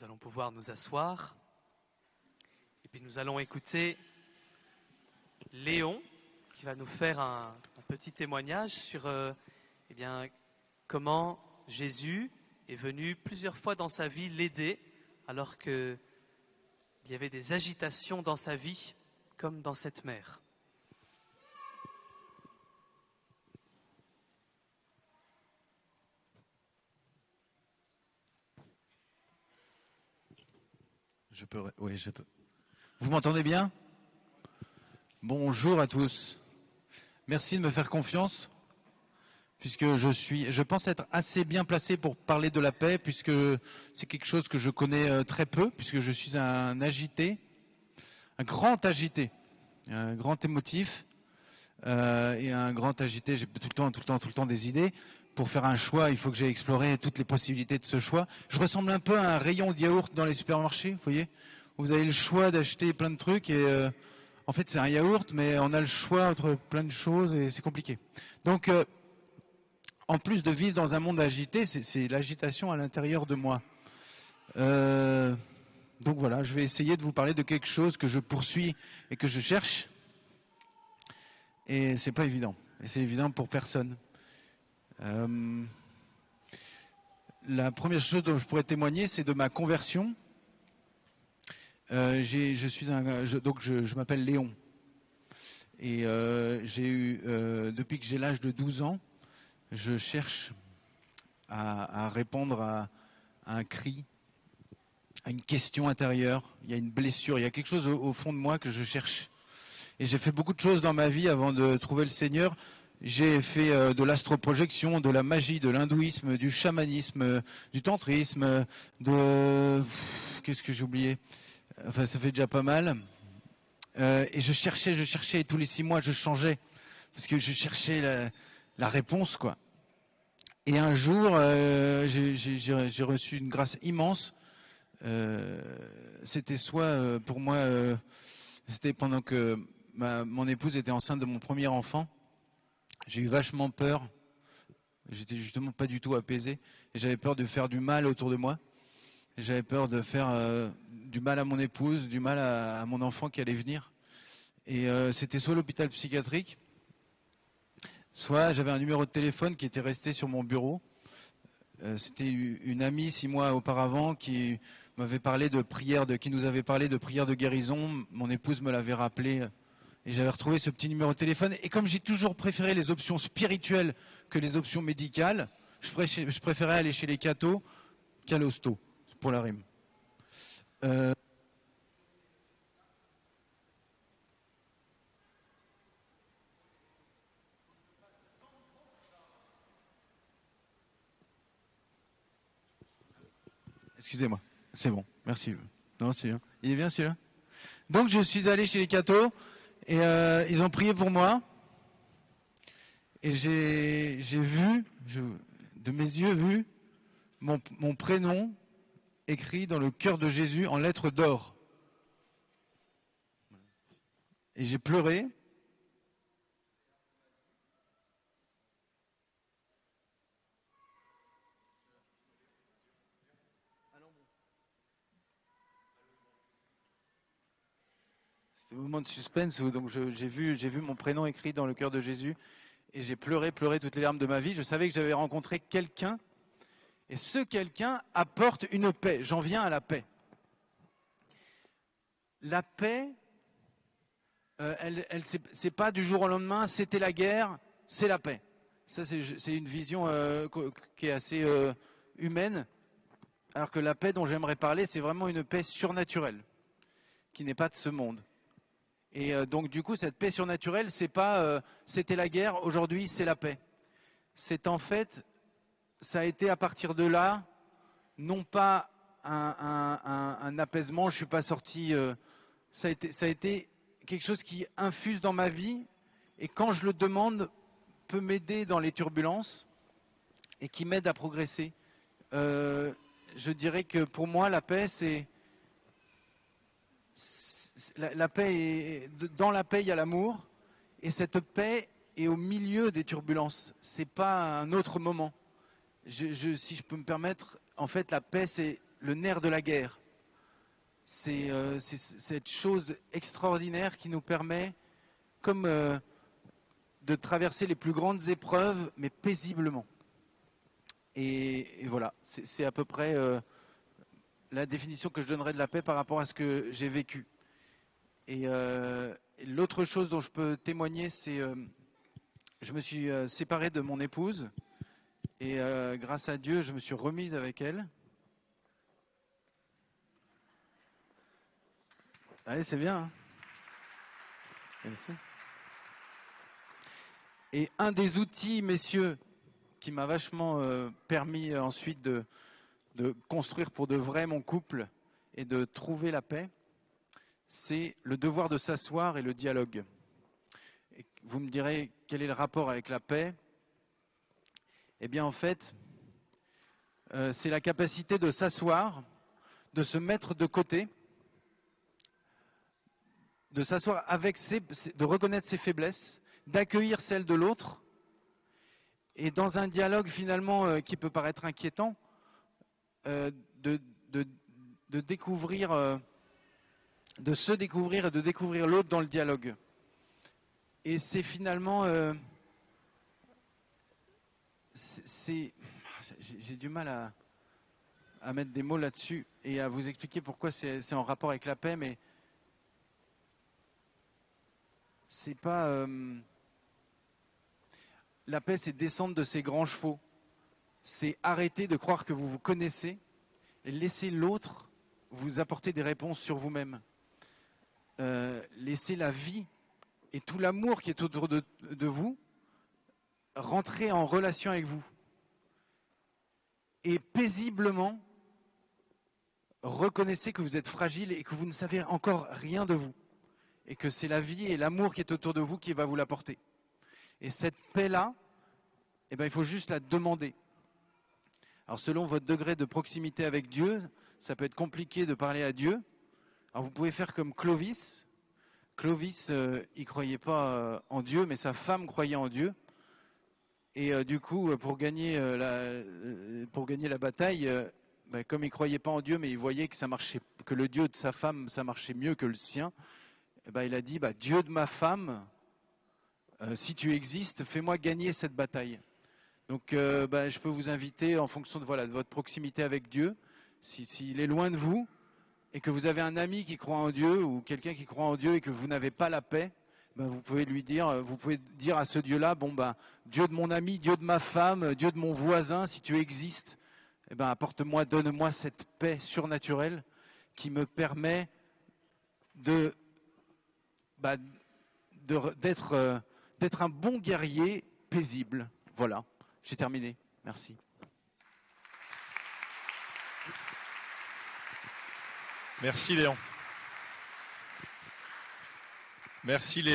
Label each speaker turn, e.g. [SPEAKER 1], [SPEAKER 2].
[SPEAKER 1] allons pouvoir nous asseoir et puis nous allons écouter Léon qui va nous faire un petit témoignage sur comment Jésus est venu plusieurs fois dans sa vie l'aider alors qu'il y avait des agitations dans sa vie comme dans cette mer.
[SPEAKER 2] Oui, je peux. Vous m'entendez bien? Bonjour à tous. Merci de me faire confiance, puisque je pense être assez bien placé pour parler de la paix, puisque c'est quelque chose que je connais très peu, puisque je suis un agité, un grand émotif, et un grand agité. J'ai tout le temps des idées. Pour faire un choix, il faut que j'ai exploré toutes les possibilités de ce choix. Je ressemble un peu à un rayon de yaourt dans les supermarchés, vous voyez. Vous avez le choix d'acheter plein de trucs et en fait c'est un yaourt, mais on a le choix entre plein de choses et c'est compliqué. Donc en plus de vivre dans un monde agité, c'est l'agitation à l'intérieur de moi. Donc voilà, je vais essayer de vous parler de quelque chose que je poursuis et que je cherche. Et c'est pas évident. Et c'est évident pour personne. La première chose dont je pourrais témoigner, c'est de ma conversion. Je m'appelle Léon. Et depuis que j'ai l'âge de 12 ans, je cherche à répondre à un cri, à une question intérieure. Il y a une blessure, il y a quelque chose au fond de moi que je cherche. Et j'ai fait beaucoup de choses dans ma vie avant de trouver le Seigneur. J'ai fait de l'astroprojection, de la magie, de l'hindouisme, du chamanisme, du tantrisme, qu'est-ce que j'ai oublié? Enfin, ça fait déjà pas mal. Et je cherchais, et tous les 6 mois, je changeais. Parce que je cherchais la réponse, quoi. Et un jour, j'ai reçu une grâce immense. C'était pour moi, c'était pendant que mon épouse était enceinte de mon premier enfant. J'ai eu vachement peur. J'étais justement pas du tout apaisé. Et j'avais peur de faire du mal autour de moi. J'avais peur de faire du mal à mon épouse, du mal à mon enfant qui allait venir. Et c'était soit l'hôpital psychiatrique, soit j'avais un numéro de téléphone qui était resté sur mon bureau. C'était une amie 6 mois auparavant qui m'avait parlé de prière, qui nous avait parlé de prière de guérison. Mon épouse me l'avait rappelé. Et j'avais retrouvé ce petit numéro de téléphone. Et comme j'ai toujours préféré les options spirituelles que les options médicales, je préférais aller chez les cathos qu'à l'hosto, pour la rime. Excusez-moi, c'est bon, merci. Non, c'est bien. Il est bien celui-là. Donc je suis allé chez les cathos et ils ont prié pour moi. Et j'ai vu, de mes yeux vu, mon prénom écrit dans le cœur de Jésus en lettres d'or. Et j'ai pleuré. C'était un moment de suspense où donc j'ai vu mon prénom écrit dans le cœur de Jésus et j'ai pleuré toutes les larmes de ma vie. Je savais que j'avais rencontré quelqu'un et ce quelqu'un apporte une paix. J'en viens à la paix. La paix, c'est pas du jour au lendemain, c'était la guerre, c'est la paix. Ça, c'est une vision qui est assez humaine, alors que la paix dont j'aimerais parler, c'est vraiment une paix surnaturelle, qui n'est pas de ce monde. Et donc, du coup, cette paix surnaturelle, c'est pas c'était la guerre, aujourd'hui, c'est la paix. C'est en fait, ça a été à partir de là, non pas un apaisement, je suis pas sorti, ça a été quelque chose qui infuse dans ma vie et quand je le demande peut m'aider dans les turbulences et qui m'aide à progresser. Je dirais que pour moi la paix la paix dans la paix il y a l'amour et cette paix est au milieu des turbulences. C'est pas un autre moment. Si je peux me permettre, en fait la paix c'est le nerf de la guerre. C'est cette chose extraordinaire qui nous permet, comme de traverser les plus grandes épreuves, mais paisiblement. Et voilà, c'est à peu près la définition que je donnerais de la paix par rapport à ce que j'ai vécu. Et l'autre chose dont je peux témoigner, c'est je me suis séparé de mon épouse et grâce à Dieu, je me suis remise avec elle. Allez, c'est bien. Hein. Merci. Et un des outils, messieurs, qui m'a vachement permis ensuite de construire pour de vrai mon couple et de trouver la paix, c'est le devoir de s'asseoir et le dialogue. Et vous me direz, quel est le rapport avec la paix? Eh bien, en fait, c'est la capacité de s'asseoir, de se mettre de côté, de s'asseoir avec de reconnaître ses faiblesses, d'accueillir celles de l'autre, et dans un dialogue finalement qui peut paraître inquiétant, de découvrir, de se découvrir et de découvrir l'autre dans le dialogue. Et c'est finalement, j'ai du mal à mettre des mots là-dessus et à vous expliquer pourquoi c'est en rapport avec la paix, mais c'est pas... la paix, c'est descendre de ces grands chevaux. C'est arrêter de croire que vous vous connaissez et laisser l'autre vous apporter des réponses sur vous-même. Laisser la vie et tout l'amour qui est autour de vous rentrer en relation avec vous. Et paisiblement, reconnaissez que vous êtes fragile et que vous ne savez encore rien de vous. Et que c'est la vie et l'amour qui est autour de vous qui va vous l'apporter. Et cette paix-là, eh ben, il faut juste la demander. Alors selon votre degré de proximité avec Dieu, ça peut être compliqué de parler à Dieu. Alors vous pouvez faire comme Clovis. Clovis, il croyait pas en Dieu, mais sa femme croyait en Dieu. Et du coup, pour gagner la bataille, comme il croyait pas en Dieu, mais il voyait que ça marchait, que le Dieu de sa femme, ça marchait mieux que le sien, il a dit, Dieu de ma femme, si tu existes, fais-moi gagner cette bataille. Donc, je peux vous inviter, en fonction de votre proximité avec Dieu, s'il est loin de vous, et que vous avez un ami qui croit en Dieu, ou quelqu'un qui croit en Dieu, et que vous n'avez pas la paix, vous pouvez dire à ce Dieu-là, Dieu de mon ami, Dieu de ma femme, Dieu de mon voisin, si tu existes, apporte-moi, donne-moi cette paix surnaturelle qui me permet d'être un bon guerrier paisible. Voilà, j'ai terminé. Merci.
[SPEAKER 3] Merci Léon. Merci Léon.